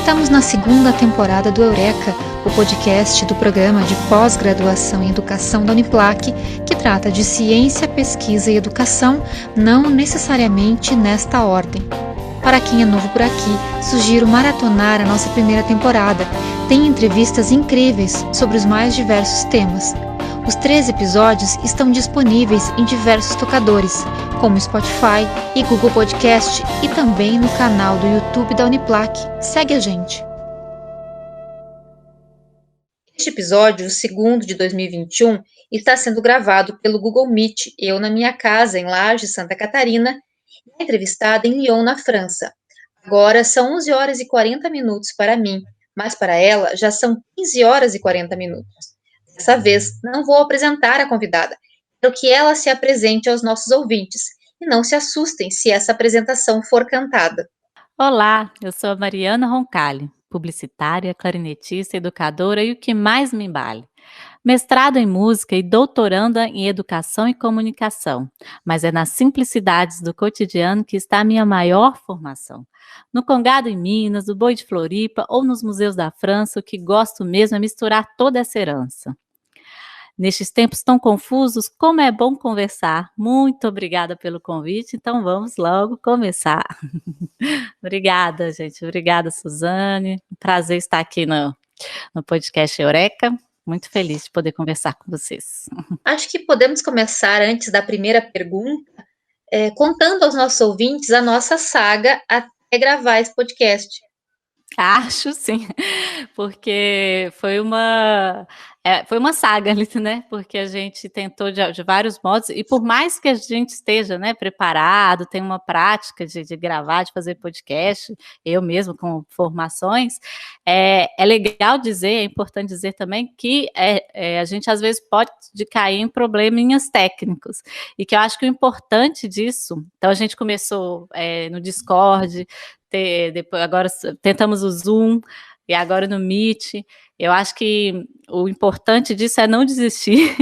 Estamos na segunda temporada do Eureka, o podcast do programa de pós-graduação em educação da Uniplac, que trata de ciência, pesquisa e educação, não necessariamente nesta ordem. Para quem é novo por aqui, sugiro maratonar a nossa primeira temporada. Tem entrevistas incríveis sobre os mais diversos temas. Os 13 episódios estão disponíveis em diversos tocadores, como Spotify e Google Podcast, e também no canal do YouTube da Uniplac. Segue a gente! Este episódio, o segundo de 2021, está sendo gravado pelo Google Meet, eu na minha casa, em Lages, Santa Catarina, e entrevistada em Lyon, na França. Agora são 11 horas e 40 minutos para mim, mas para ela já são 15 horas e 40 minutos. Dessa vez, não vou apresentar a convidada. Quero que ela se apresente aos nossos ouvintes e não se assustem se essa apresentação for cantada. Olá, eu sou a Mariana Roncalli, publicitária, clarinetista, educadora e o que mais me embale. Mestrado em música e doutoranda em educação e comunicação, mas é nas simplicidades do cotidiano que está a minha maior formação. No Congado em Minas, no Boi de Floripa ou nos museus da França, o que gosto mesmo é misturar toda essa herança. Nestes tempos tão confusos, como é bom conversar. Muito obrigada pelo convite, então vamos logo começar. Obrigada, gente. Obrigada, Suzane. Um prazer estar aqui no podcast Eureka. Muito feliz de poder conversar com vocês. Acho que podemos começar, antes da primeira pergunta, contando aos nossos ouvintes a nossa saga até gravar esse podcast. Acho sim, porque foi uma saga, né? Porque a gente tentou de vários modos, e por mais que a gente esteja, né, preparado, tem uma prática de gravar, de fazer podcast, eu mesmo com formações, é legal dizer, é importante dizer também que a gente às vezes pode cair em probleminhas técnicos, e que eu acho que o importante disso, então a gente começou no Discord, depois, agora tentamos o Zoom e agora no Meet. Eu acho que o importante disso é não desistir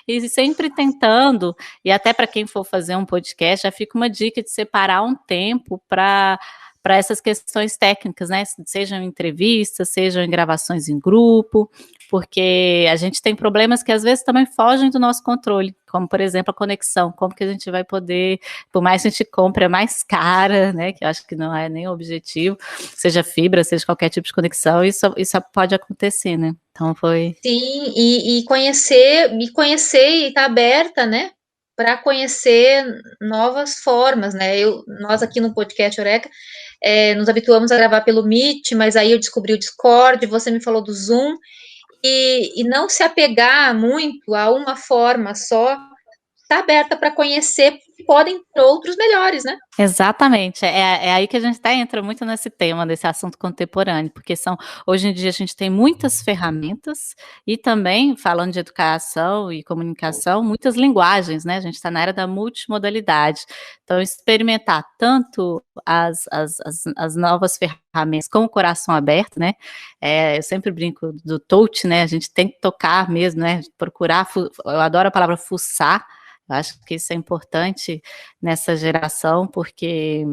e sempre tentando, e até para quem for fazer um podcast, já fica uma dica de separar um tempo para essas questões técnicas, né? Sejam em entrevistas, sejam em gravações em grupo, porque a gente tem problemas que às vezes também fogem do nosso controle, como, por exemplo, a conexão. Como que a gente vai poder, por mais que a gente compre a mais cara, né, que eu acho que não é nem o objetivo, seja fibra, seja qualquer tipo de conexão, isso pode acontecer, né? Então foi... Sim, e conhecer e estar aberta, né, para conhecer novas formas, né? Nós aqui no podcast Eureka nos habituamos a gravar pelo Meet, mas aí eu descobri o Discord, você me falou do Zoom, e não se apegar muito a uma forma só, está aberta para conhecer, porque podem ter outros melhores, né? Exatamente, é aí que a gente entra muito nesse tema, desse assunto contemporâneo, porque hoje em dia a gente tem muitas ferramentas e também, falando de educação e comunicação, muitas linguagens, né? A gente está na era da multimodalidade, então experimentar tanto as novas ferramentas com o coração aberto, né? Eu sempre brinco do touch, né? A gente tem que tocar mesmo, né? Procurar, eu adoro a palavra fuçar. Eu acho que isso é importante nessa geração, porque,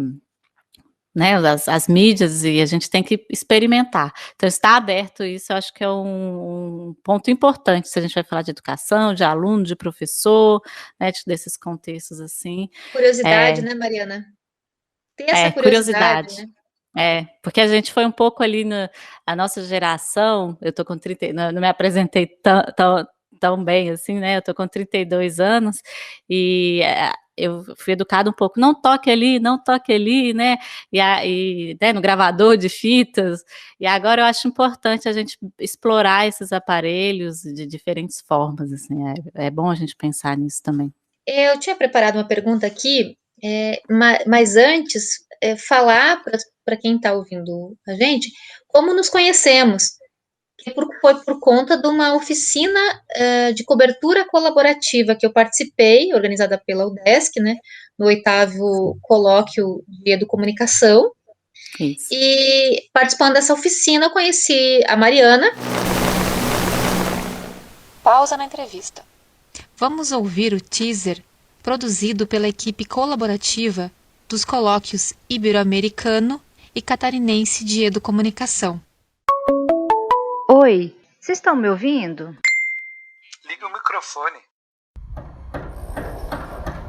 né, as mídias, e a gente tem que experimentar. Então, estar aberto, isso eu acho que é um ponto importante, se a gente vai falar de educação, de aluno, de professor, né, desses contextos assim. Curiosidade, né, Mariana? Ter essa curiosidade, Curiosidade. né? Porque a gente foi um pouco ali a nossa geração, eu tô com 30, não me apresentei tão bem assim, né? Eu tô com 32 anos e eu fui educada um pouco, não toque ali, né? Né, no gravador de fitas. E agora eu acho importante a gente explorar esses aparelhos de diferentes formas, assim. É bom a gente pensar nisso também. Eu tinha preparado uma pergunta aqui, mas antes, falar para quem está ouvindo a gente como nos conhecemos. Foi por conta de uma oficina de cobertura colaborativa que eu participei, organizada pela UDESC, né, no 8º colóquio de Educomunicação. Isso. E participando dessa oficina, eu conheci a Mariana. Pausa na entrevista. Vamos ouvir o teaser produzido pela equipe colaborativa dos colóquios Ibero-Americano e catarinense de educomunicação. Oi, vocês estão me ouvindo? Liga o microfone.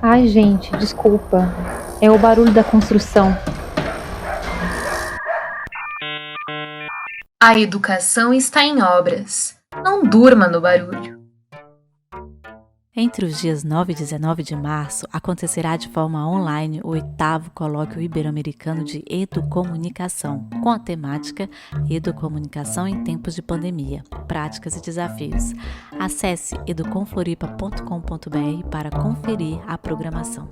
Ai, gente, desculpa. É o barulho da construção. A educação está em obras. Não durma no barulho. Entre os dias 9 e 19 de março, acontecerá de forma online o 8º Colóquio Ibero-Americano de Educomunicação, com a temática Educomunicação em Tempos de Pandemia, Práticas e Desafios. Acesse educomfloripa.com.br para conferir a programação.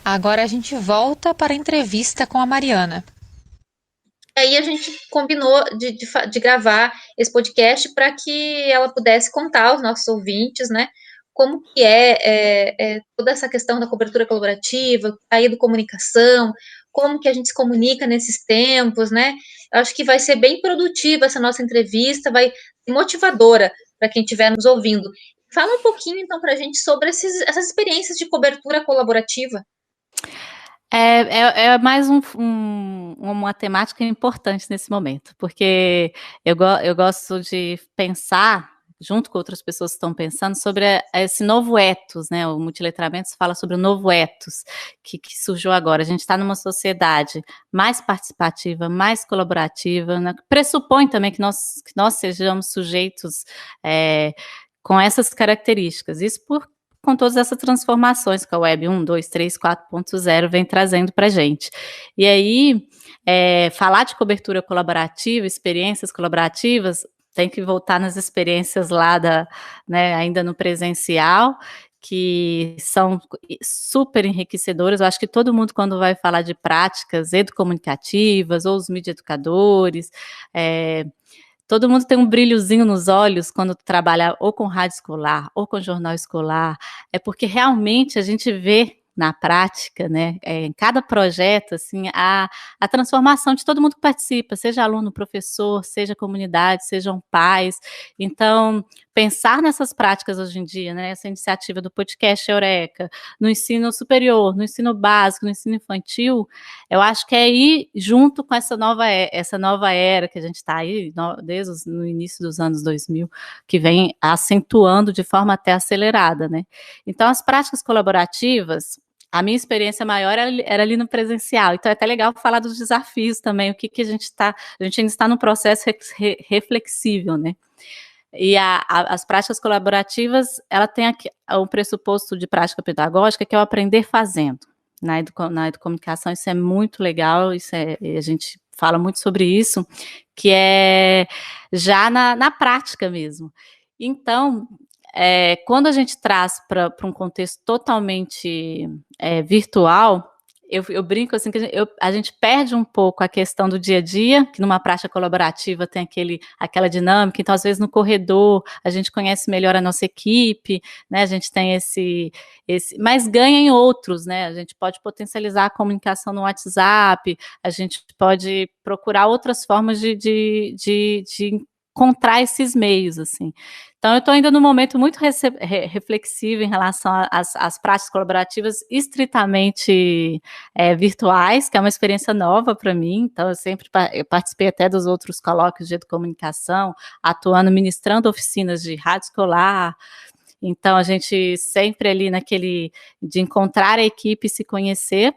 Agora a gente volta para a entrevista com a Mariana. E aí a gente combinou de gravar esse podcast para que ela pudesse contar aos nossos ouvintes, né, como que é toda essa questão da cobertura colaborativa, a educomunicação, como que a gente se comunica nesses tempos, né? Eu acho que vai ser bem produtiva essa nossa entrevista, vai ser motivadora para quem estiver nos ouvindo. Fala um pouquinho, então, para a gente sobre essas experiências de cobertura colaborativa. É mais uma temática importante nesse momento, porque eu gosto de pensar, junto com outras pessoas que estão pensando, sobre esse novo ethos, né? O multiletramento fala sobre o novo ethos que surgiu agora. A gente está numa sociedade mais participativa, mais colaborativa, né? Pressupõe também que nós sejamos sujeitos com essas características. Isso com todas essas transformações que a Web 1, 2, 3, 4.0 vem trazendo para a gente. E aí, falar de cobertura colaborativa, experiências colaborativas, tem que voltar nas experiências lá né, ainda no presencial, que são super enriquecedoras. Eu acho que todo mundo, quando vai falar de práticas educomunicativas, ou os mídia educadores, todo mundo tem um brilhozinho nos olhos quando trabalha ou com rádio escolar ou com jornal escolar, é porque realmente a gente vê na prática, né, em cada projeto, assim, a transformação de todo mundo que participa, seja aluno, professor, seja comunidade, sejam pais. Então, pensar nessas práticas hoje em dia, né, essa iniciativa do podcast Eureka, no ensino superior, no ensino básico, no ensino infantil, eu acho que é ir junto com essa nova era que a gente está aí, desde no início dos anos 2000, que vem acentuando de forma até acelerada, né. Então, as práticas colaborativas, a minha experiência maior era ali no presencial, então é até legal falar dos desafios também, o que a gente ainda está no processo reflexível, né? E as práticas colaborativas, ela tem aqui um pressuposto de prática pedagógica, que é o aprender fazendo. Na educomunicação, isso é muito legal, a gente fala muito sobre isso, que é já na prática mesmo. Então, quando a gente traz para um contexto totalmente virtual, eu brinco assim que a gente perde um pouco a questão do dia a dia, que numa prática colaborativa tem aquela dinâmica, então às vezes no corredor a gente conhece melhor a nossa equipe, né? A gente tem mas ganha em outros, né? A gente pode potencializar a comunicação no WhatsApp, a gente pode procurar outras formas de encontrar esses meios, assim. Então, eu estou ainda num momento muito reflexivo em relação às práticas colaborativas estritamente virtuais, que é uma experiência nova para mim. Então, eu participei até dos outros colóquios de educomunicação, atuando, ministrando oficinas de rádio escolar. Então, a gente sempre ali de encontrar a equipe e se conhecer.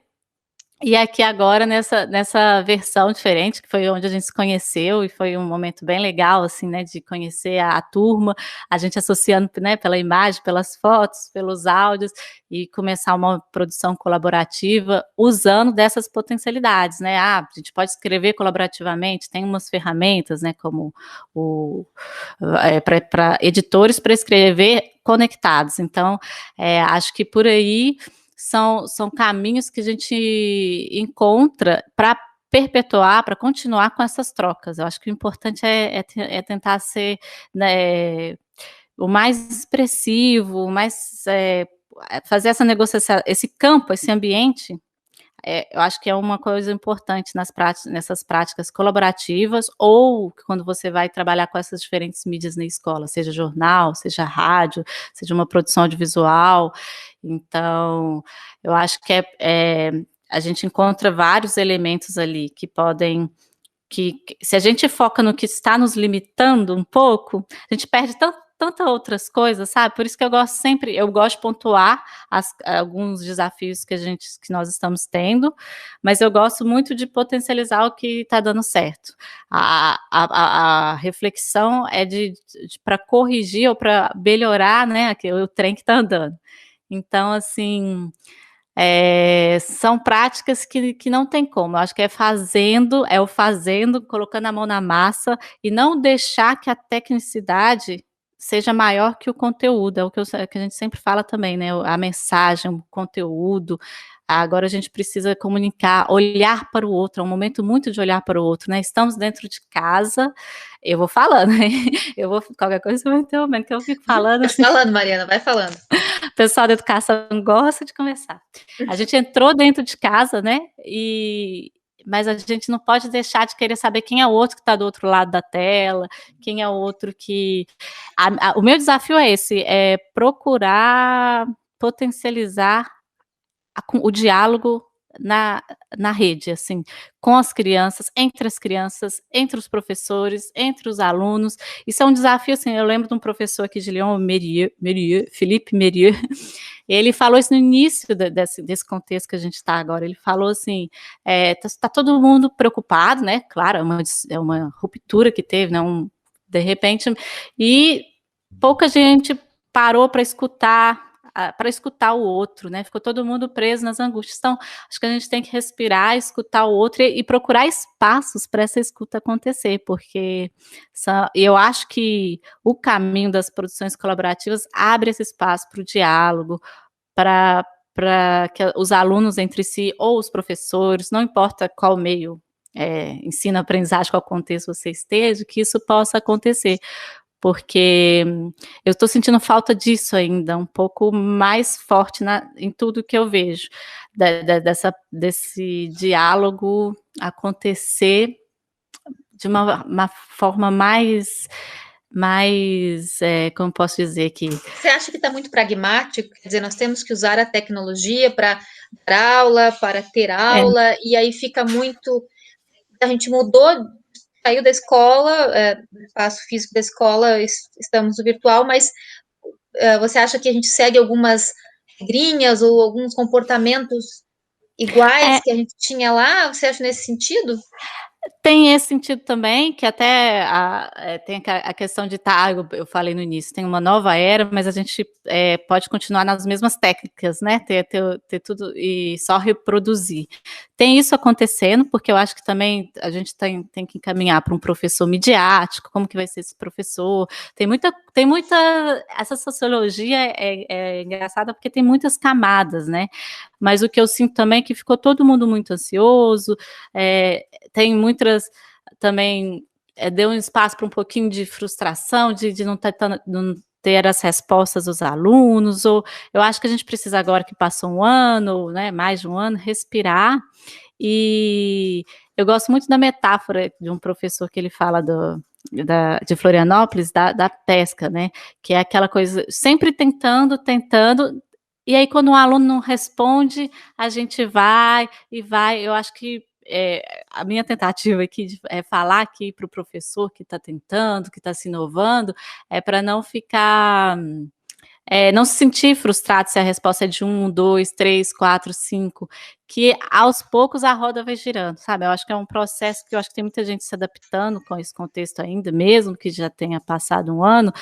E aqui agora, nessa versão diferente, que foi onde a gente se conheceu, e foi um momento bem legal, assim, né, de conhecer a turma, a gente associando, né, pela imagem, pelas fotos, pelos áudios, e começar uma produção colaborativa usando dessas potencialidades, né, a gente pode escrever colaborativamente, tem umas ferramentas, né, como para editores para escrever conectados. Então, acho que por aí são caminhos que a gente encontra para perpetuar, para continuar com essas trocas. Eu acho que o importante é tentar ser, né, o mais expressivo, fazer essa negociação, esse campo, esse ambiente, eu acho que é uma coisa importante nessas práticas colaborativas, ou quando você vai trabalhar com essas diferentes mídias na escola, seja jornal, seja rádio, seja uma produção audiovisual. Então, eu acho que a gente encontra vários elementos ali que podem, se a gente foca no que está nos limitando um pouco, a gente perde tantas outras coisas, sabe? Por isso que eu gosto de pontuar alguns desafios que nós estamos tendo, mas eu gosto muito de potencializar o que está dando certo. A reflexão é para corrigir ou para melhorar, né, o trem que está andando. Então, assim, são práticas que não tem como. Eu acho que é o fazendo, colocando a mão na massa e não deixar que a tecnicidade seja maior que o conteúdo. É o que a gente sempre fala também, né? A mensagem, o conteúdo. Agora a gente precisa comunicar, olhar para o outro. É um momento muito de olhar para o outro, né? Estamos dentro de casa. Eu vou falando, né? Qualquer coisa você vai interrompendo, que eu fico falando. Vai falando, Mariana, vai falando. O pessoal da educação gosta de conversar. A gente entrou dentro de casa, né? Mas a gente não pode deixar de querer saber quem é o outro que está do outro lado da tela, quem é o outro que... O meu desafio é esse, é procurar potencializar o diálogo na rede, assim, com as crianças, entre os professores, entre os alunos. Isso é um desafio, assim, eu lembro de um professor aqui de Lyon, Philippe Mérieux, ele falou isso no início desse contexto que a gente está agora. Ele falou assim, tá todo mundo preocupado, né? Claro, é uma ruptura que teve, né? De repente, e pouca gente parou para escutar o outro, né? Ficou todo mundo preso nas angústias. Então, acho que a gente tem que respirar, escutar o outro e procurar espaços para essa escuta acontecer, porque eu acho que o caminho das produções colaborativas abre esse espaço para o diálogo, para que os alunos entre si, ou os professores, não importa qual meio, ensino, aprendizagem, qual contexto você esteja, que isso possa acontecer. Porque eu estou sentindo falta disso ainda, um pouco mais forte em tudo que eu vejo, desse diálogo acontecer de uma forma mais, como posso dizer aqui? Você acha que está muito pragmático? Quer dizer, nós temos que usar a tecnologia para dar aula, para ter aula, e aí fica muito... A gente saiu da escola, do espaço físico da escola, estamos no virtual, mas você acha que a gente segue algumas regrinhas ou alguns comportamentos iguais que a gente tinha lá? Você acha nesse sentido? Tem esse sentido também, que até tem a questão de eu falei no início, tem uma nova era, mas a gente pode continuar nas mesmas técnicas, né? Ter tudo e só reproduzir. Tem isso acontecendo, porque eu acho que também a gente tem que encaminhar para um professor midiático, como que vai ser esse professor. Tem muita essa sociologia é engraçada porque tem muitas camadas, né? Mas o que eu sinto também é que ficou todo mundo muito ansioso, tem muitas também, deu um espaço para um pouquinho de frustração, de não ter as respostas dos alunos, ou eu acho que a gente precisa agora que passou um ano, né, mais de um ano, respirar, e eu gosto muito da metáfora de um professor que ele fala de Florianópolis, da pesca, né, que é aquela coisa, sempre tentando, e aí quando um aluno não responde, a gente vai, eu acho que a minha tentativa aqui é falar aqui para o professor que está tentando, que está se inovando, para não ficar, não se sentir frustrado se a resposta é de 1, 2, 3, 4, 5, que aos poucos a roda vai girando, sabe? Eu acho que é um processo que eu acho que tem muita gente se adaptando com esse contexto ainda, mesmo que já tenha passado um ano,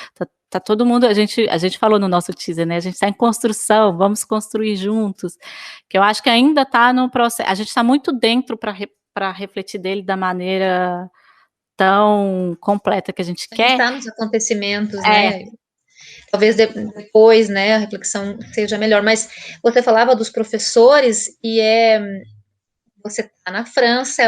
tá todo mundo, a gente falou no nosso teaser, né? A gente está em construção, vamos construir juntos, que eu acho que ainda está no processo, a gente está muito dentro para refletir dele da maneira tão completa que a gente quer. Está nos acontecimentos, né? Talvez depois, né, a reflexão seja melhor, mas você falava dos professores e você está na França,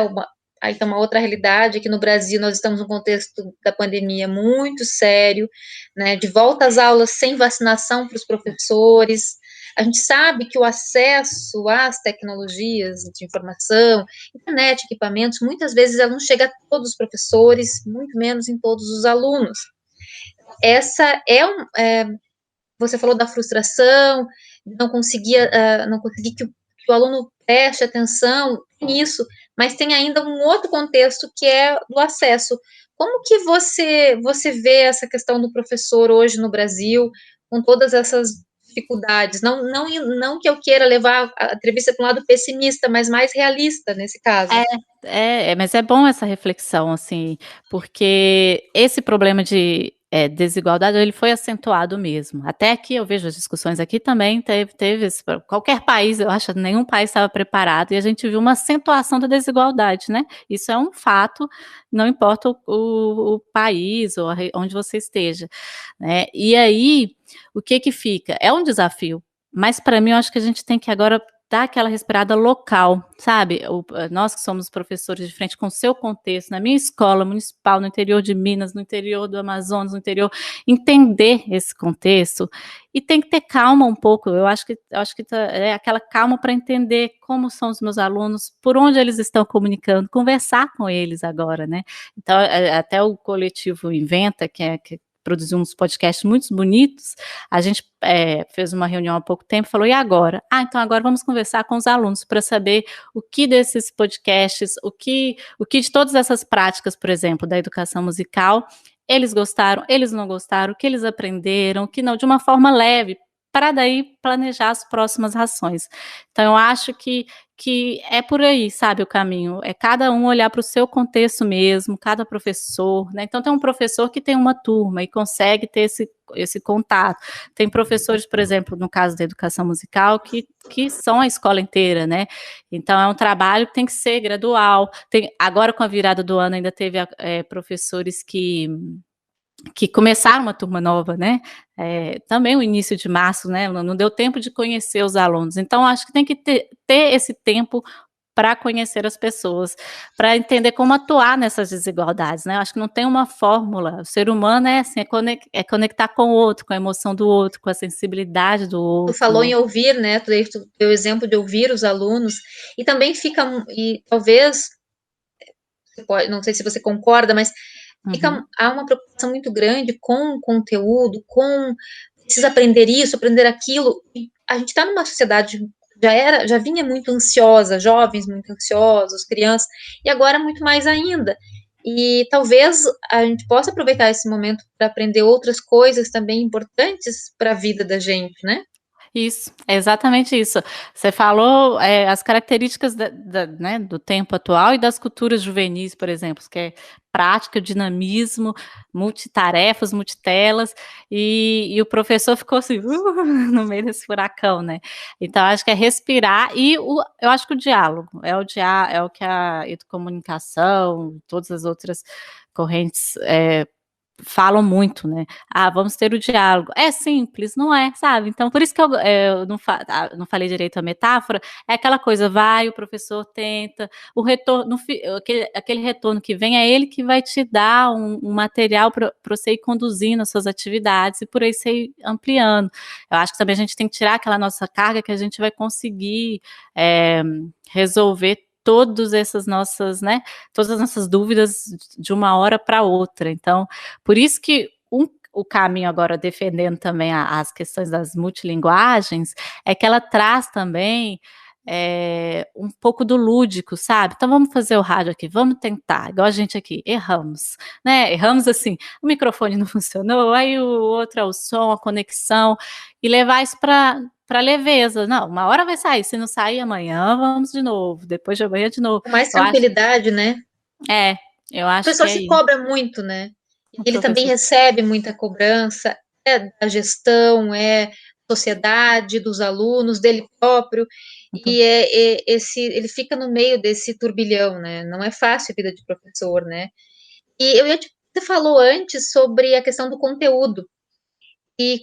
aí tem uma outra realidade, aqui no Brasil nós estamos num contexto da pandemia muito sério, né, de volta às aulas sem vacinação para os professores, A gente sabe que o acesso às tecnologias de informação, internet, equipamentos, muitas vezes ela não chega a todos os professores, muito menos em todos os alunos. Essa você falou da frustração, não conseguir que o aluno preste atenção nisso, mas tem ainda um outro contexto que é do acesso. Como que você vê essa questão do professor hoje no Brasil, com todas essas dificuldades? Não que eu queira levar a entrevista para um lado pessimista, mas mais realista nesse caso. Mas é bom essa reflexão, assim, porque esse problema de desigualdade, ele foi acentuado mesmo. Até aqui eu vejo as discussões aqui também, teve qualquer país, eu acho, nenhum país estava preparado, e a gente viu uma acentuação da desigualdade, né? Isso é um fato, não importa o país ou onde você esteja, né? E aí, o que que fica? É um desafio, mas para mim eu acho que a gente tem que agora dar aquela respirada local, sabe? Nós que somos professores de frente com o seu contexto, na minha escola municipal, no interior de Minas, no interior do Amazonas, no interior, entender esse contexto e tem que ter calma um pouco. Eu acho que é aquela calma para entender como são os meus alunos, por onde eles estão comunicando, conversar com eles agora, né? Então, até o coletivo Inventa, que produziu uns podcasts muito bonitos, a gente fez uma reunião há pouco tempo e falou, e agora? Então agora vamos conversar com os alunos para saber o que desses podcasts, o que de todas essas práticas, por exemplo, da educação musical, eles gostaram, eles não gostaram, o que eles aprenderam, o que não, de uma forma leve, para daí planejar as próximas ações. Então eu acho que é por aí, sabe, o caminho, é cada um olhar para o seu contexto mesmo, cada professor, né? Então tem um professor que tem uma turma e consegue ter esse contato. Tem professores, por exemplo, no caso da educação musical, que são a escola inteira, né? Então é um trabalho que tem que ser gradual. Agora com a virada do ano ainda teve professores que começaram uma turma nova, né? Também o início de março, né? Não deu tempo de conhecer os alunos. Então, acho que tem que ter esse tempo para conhecer as pessoas, para entender como atuar nessas desigualdades, né? Acho que não tem uma fórmula. O ser humano assim, conectar com o outro, com a emoção do outro, com a sensibilidade do outro. Tu falou em ouvir, né? Tu deu o exemplo de ouvir os alunos, e também e talvez, não sei se você concorda, mas há uma preocupação muito grande com o conteúdo, precisa aprender isso, aprender aquilo. E a gente está numa sociedade já vinha muito ansiosa, jovens muito ansiosos, crianças, e agora muito mais ainda. E talvez a gente possa aproveitar esse momento para aprender outras coisas também importantes para a vida da gente, né? Isso, é exatamente isso. Você falou as características né, do tempo atual e das culturas juvenis, por exemplo, que é prática, dinamismo, multitarefas, multitelas, e o professor ficou assim, no meio desse furacão, né? Então, acho que é respirar e eu acho que o diálogo, é o que a educomunicação, todas as outras correntes falam muito, né? Vamos ter o diálogo. É simples, não é, sabe? Então, por isso que eu não falei direito a metáfora, é aquela coisa, o professor tenta, o retorno, aquele retorno que vem é ele que vai te dar um material para você ir conduzindo as suas atividades e por aí você ir ampliando. Eu acho que também a gente tem que tirar aquela nossa carga que a gente vai conseguir resolver todas as nossas dúvidas de uma hora para outra. Então, por isso que o caminho agora defendendo também as questões das multilinguagens é que ela traz também um pouco do lúdico, sabe? Então vamos fazer o rádio aqui, vamos tentar, igual a gente aqui, erramos, né? Erramos assim, o microfone não funcionou, aí o outro é o som, a conexão, e levar isso para leveza. Não, uma hora vai sair, se não sair amanhã, vamos de novo, depois de amanhã de novo. Com mais tranquilidade, né? Eu acho que o professor se cobra muito, né? Ele também recebe muita cobrança da gestão, sociedade, dos alunos, dele próprio, e ele fica no meio desse turbilhão, né? Não é fácil a vida de professor, né? E você falou antes sobre a questão do conteúdo e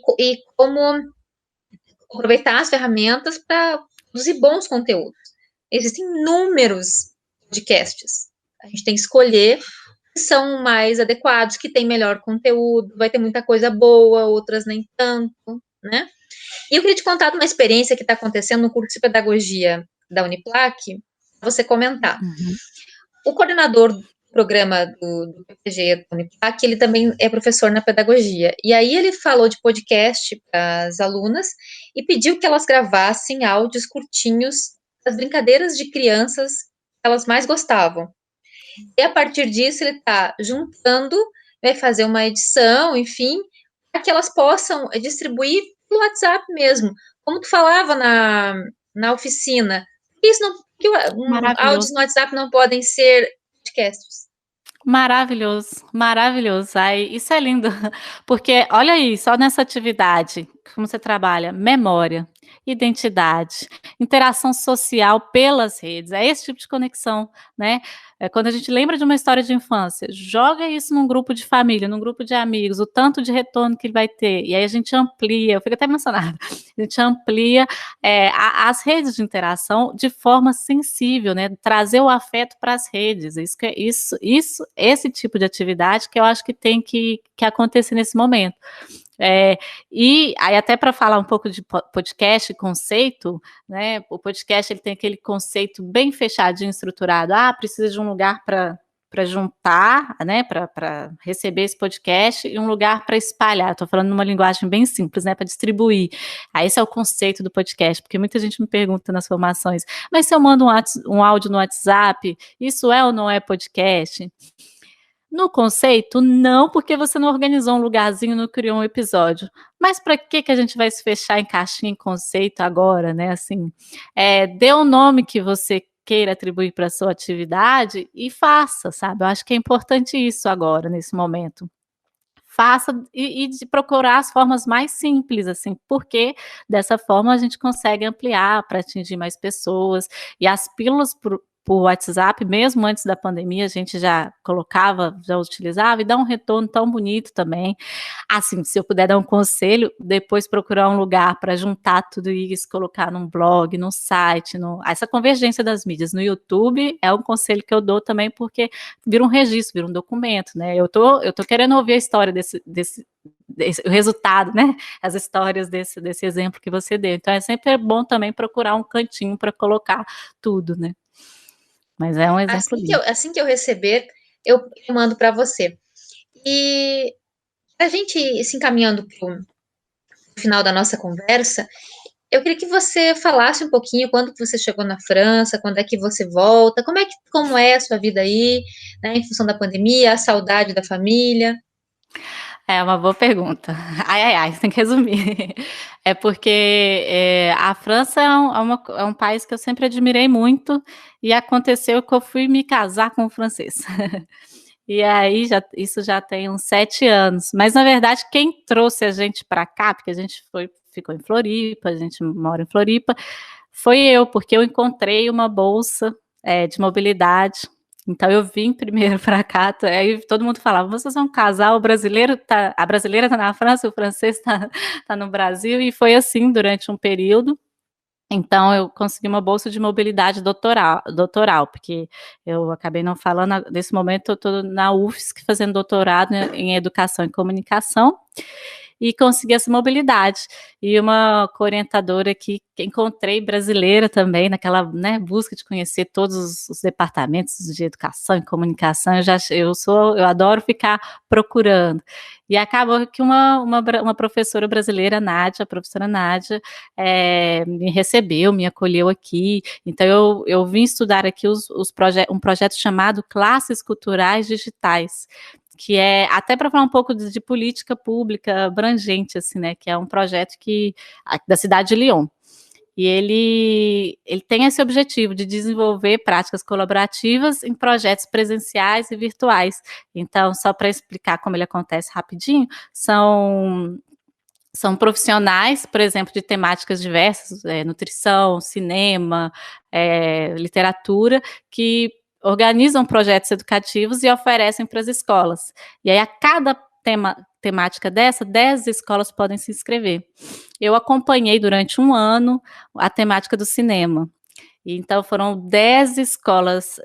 como aproveitar as ferramentas para produzir bons conteúdos. Existem inúmeros podcasts. A gente tem que escolher que são mais adequados, que têm melhor conteúdo, vai ter muita coisa boa, outras nem tanto, né? E eu queria te contar de uma experiência que está acontecendo no curso de pedagogia da Uniplac, para você comentar. O coordenador do programa do PPG da Uniplac, ele também é professor na pedagogia. E aí ele falou de podcast para as alunas e pediu que elas gravassem áudios curtinhos das brincadeiras de crianças que elas mais gostavam. E a partir disso ele está juntando, vai fazer uma edição, enfim, para que elas possam distribuir pelo WhatsApp mesmo. Como tu falava na oficina, isso não, que áudios no WhatsApp não podem ser podcasts. Maravilhoso, maravilhoso. Ai, isso é lindo, porque olha aí, só nessa atividade, como você trabalha, memória, identidade, interação social pelas redes, é esse tipo de conexão, né? É quando a gente lembra de uma história de infância, joga isso num grupo de família, num grupo de amigos, o tanto de retorno que ele vai ter, e aí a gente amplia, eu fico até emocionada, a gente amplia as redes de interação de forma sensível, né? Trazer o afeto para as redes, esse tipo de atividade que eu acho que tem que acontecer nesse momento. E aí até para falar um pouco de podcast, conceito, né? O podcast ele tem aquele conceito bem fechadinho, estruturado. Precisa de um lugar para juntar, né? Para receber esse podcast e um lugar para espalhar. Estou falando numa linguagem bem simples, né? Para distribuir. Aí esse é o conceito do podcast, porque muita gente me pergunta nas formações, mas se eu mando um áudio no WhatsApp, isso é ou não é podcast? No conceito, não, porque você não organizou um lugarzinho, não criou um episódio. Mas para que a gente vai se fechar em caixinha, em conceito agora, né? Assim, dê o nome que você queira atribuir para a sua atividade e faça, sabe? Eu acho que é importante isso agora, nesse momento. Faça e de procurar as formas mais simples, assim, porque dessa forma a gente consegue ampliar para atingir mais pessoas. E as pílulas por WhatsApp, mesmo antes da pandemia, a gente já colocava, já utilizava, e dá um retorno tão bonito também. Assim, se eu puder dar um conselho, depois procurar um lugar para juntar tudo isso, colocar num blog, num site, essa convergência das mídias. No YouTube é um conselho que eu dou também, porque vira um registro, vira um documento, né? Eu tô querendo ouvir a história desse o resultado, né? As histórias desse exemplo que você deu. Então é sempre bom também procurar um cantinho para colocar tudo, né? Mas é um exemplo lindo. Assim que eu receber, eu mando para você. E a gente se encaminhando para o final da nossa conversa, eu queria que você falasse um pouquinho quando que você chegou na França, quando é que você volta, como é a sua vida aí, né, em função da pandemia, a saudade da família. É uma boa pergunta. Ai, tem que resumir. É porque a França é um país que eu sempre admirei muito e aconteceu que eu fui me casar com um francês. E aí, isso já tem uns 7 anos. Mas, na verdade, quem trouxe a gente para cá, porque a gente ficou em Floripa, a gente mora em Floripa, foi eu, porque eu encontrei uma bolsa de mobilidade. Então eu vim primeiro para cá, aí todo mundo falava, vocês são um casal, a brasileira está na França, o francês tá no Brasil, e foi assim durante um período. Então eu consegui uma bolsa de mobilidade doutoral, porque eu acabei não falando, nesse momento eu estou na UFSC fazendo doutorado em educação e comunicação, e consegui essa mobilidade. E uma orientadora que encontrei brasileira também, naquela, né, busca de conhecer todos os departamentos de educação e comunicação, eu adoro ficar procurando. E acabou que uma professora brasileira, a professora Nádia, me recebeu, me acolheu aqui. Então eu vim estudar aqui um projeto chamado Classes Culturais Digitais, que é até para falar um pouco de política pública abrangente, assim, né? Que é um projeto da cidade de Lyon. E ele tem esse objetivo de desenvolver práticas colaborativas em projetos presenciais e virtuais. Então, só para explicar como ele acontece rapidinho, são profissionais, por exemplo, de temáticas diversas, nutrição, cinema, literatura, que organizam projetos educativos e oferecem para as escolas. E aí, a cada temática dessa, 10 escolas podem se inscrever. Eu acompanhei durante um ano a temática do cinema. Então, foram 10 escolas,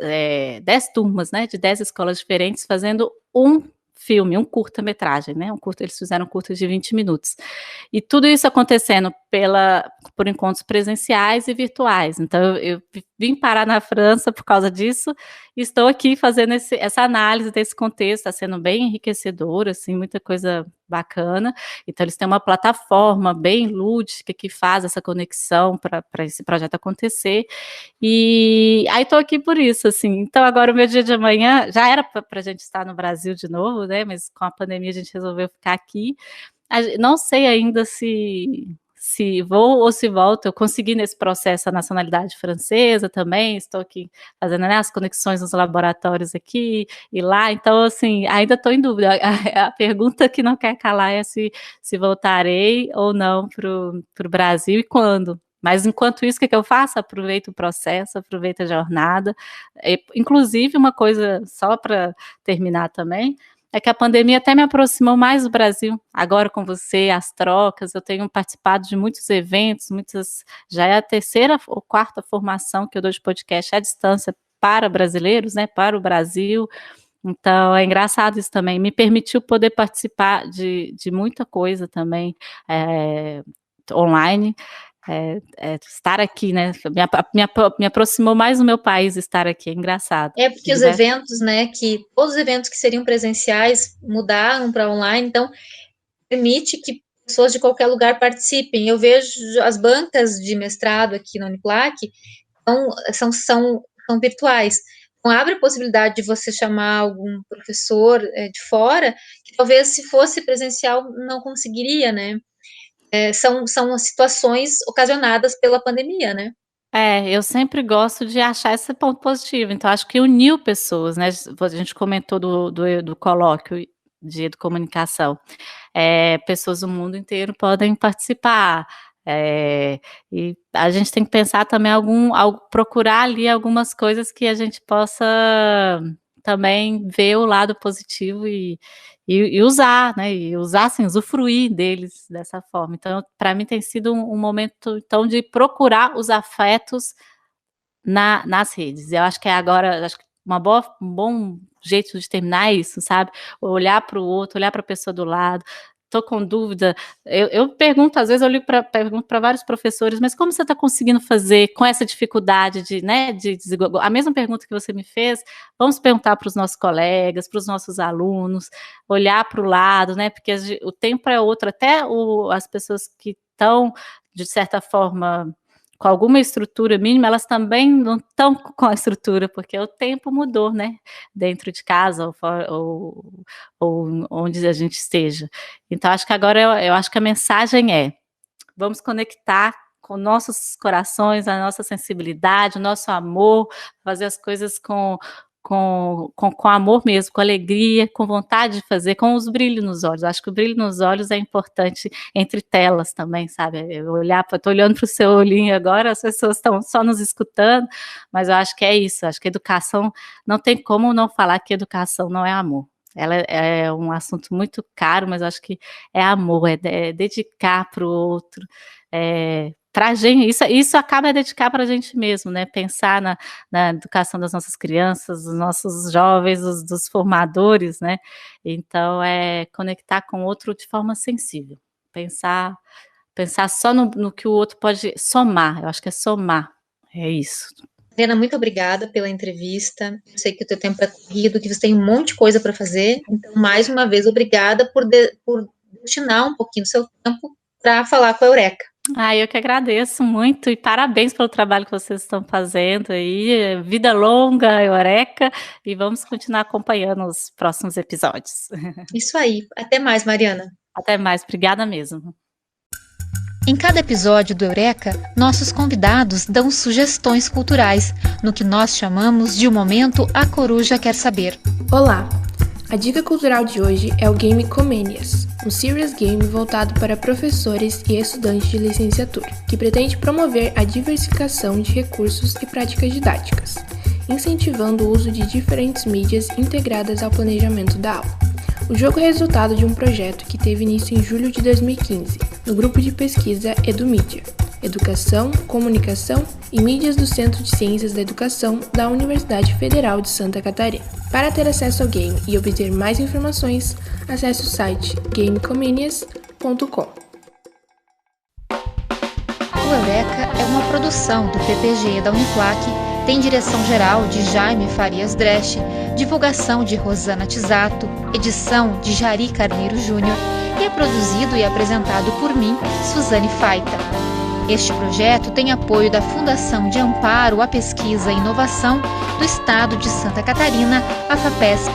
10 turmas, né, de 10 escolas diferentes, fazendo um filme, um curta-metragem, né? Eles fizeram um curta de 20 minutos. E tudo isso acontecendo por encontros presenciais e virtuais. Então, eu vim parar na França por causa disso e estou aqui fazendo essa análise desse contexto, está sendo bem enriquecedor, assim, muita coisa bacana. Então, eles têm uma plataforma bem lúdica que faz essa conexão para esse projeto acontecer. E aí estou aqui por isso, assim. Então, agora o meu dia de amanhã já era para a gente estar no Brasil de novo, né? Mas com a pandemia a gente resolveu ficar aqui. Não sei ainda se vou ou se volto. Eu consegui nesse processo a nacionalidade francesa também, estou aqui fazendo, né, as conexões nos laboratórios aqui e lá, então assim, ainda estou em dúvida. A pergunta que não quer calar é se voltarei ou não para o Brasil e quando. Mas enquanto isso, o que eu faço? Aproveito o processo, aproveito a jornada. Inclusive, uma coisa só para terminar também, é que a pandemia até me aproximou mais do Brasil, agora com você, as trocas, eu tenho participado de muitos eventos, já é a 3ª ou 4ª formação que eu dou de podcast à distância para brasileiros, né, para o Brasil, então é engraçado isso também, me permitiu poder participar de muita coisa também, online, estar aqui, né, me aproximou mais do meu país estar aqui, é engraçado. Porque os eventos, né, todos os eventos que seriam presenciais mudaram para online, então permite que pessoas de qualquer lugar participem. Eu vejo as bancas de mestrado aqui na Uniplac, são virtuais. Então abre a possibilidade de você chamar algum professor de fora, que talvez se fosse presencial não conseguiria, né? São situações ocasionadas pela pandemia, né? Eu sempre gosto de achar esse ponto positivo, então acho que uniu pessoas, né? A gente comentou do colóquio de educomunicação, pessoas do mundo inteiro podem participar, e a gente tem que pensar também procurar ali algumas coisas que a gente possa também ver o lado positivo e usar, né, e usar, assim, usufruir deles dessa forma. Então, para mim tem sido um momento, então, de procurar os afetos nas redes. Eu acho que um bom jeito de terminar é isso, sabe? Olhar para o outro, olhar para a pessoa do lado. Estou com dúvida, eu pergunto, às vezes eu pergunto para vários professores, mas como você está conseguindo fazer com essa dificuldade a mesma pergunta que você me fez, vamos perguntar para os nossos colegas, para os nossos alunos, olhar para o lado, né, porque o tempo é outro, até as pessoas que estão, de certa forma, com alguma estrutura mínima, elas também não estão com a estrutura, porque o tempo mudou, né, dentro de casa ou onde a gente esteja. Então, acho que agora, eu acho que a mensagem vamos conectar com nossos corações, a nossa sensibilidade, o nosso amor, fazer as coisas com amor mesmo, com alegria, com vontade de fazer, com os brilhos nos olhos. Acho que o brilho nos olhos é importante entre telas também, sabe? Eu estou olhando para o seu olhinho agora, as pessoas estão só nos escutando, mas eu acho que é isso, acho que educação, não tem como não falar que educação não é amor. Ela é um assunto muito caro, mas eu acho que é amor, é dedicar para o outro, pra gente, isso acaba dedicar para a gente mesmo, né? Pensar na educação das nossas crianças, dos nossos jovens, dos formadores, né? Então, conectar com o outro de forma sensível. Pensar só no que o outro pode somar. Eu acho que é somar. É isso. Helena, muito obrigada pela entrevista. Eu sei que o teu tempo é corrido, que você tem um monte de coisa para fazer. Então, mais uma vez, obrigada por destinar um pouquinho do seu tempo para falar com a Eureka. Eu que agradeço muito e parabéns pelo trabalho que vocês estão fazendo aí, vida longa, Eureka, e vamos continuar acompanhando os próximos episódios. Isso aí, até mais, Mariana. Até mais, obrigada mesmo. Em cada episódio do Eureka, nossos convidados dão sugestões culturais, no que nós chamamos de o momento A Coruja Quer Saber. Olá! A dica cultural de hoje é o game Comenius, um serious game voltado para professores e estudantes de licenciatura, que pretende promover a diversificação de recursos e práticas didáticas, incentivando o uso de diferentes mídias integradas ao planejamento da aula. O jogo é resultado de um projeto que teve início em julho de 2015, no grupo de pesquisa EduMídia. Educação, Comunicação e Mídias do Centro de Ciências da Educação da Universidade Federal de Santa Catarina. Para ter acesso ao game e obter mais informações, acesse o site gamecomenius.com. O Eureka é uma produção do PPG da Uniplac, tem direção geral de Jaime Farias Dresch, divulgação de Rosana Tisato, edição de Jari Carneiro Júnior e é produzido e apresentado por mim, Suzane Faita. Este projeto tem apoio da Fundação de Amparo à Pesquisa e Inovação do Estado de Santa Catarina, a FAPESC,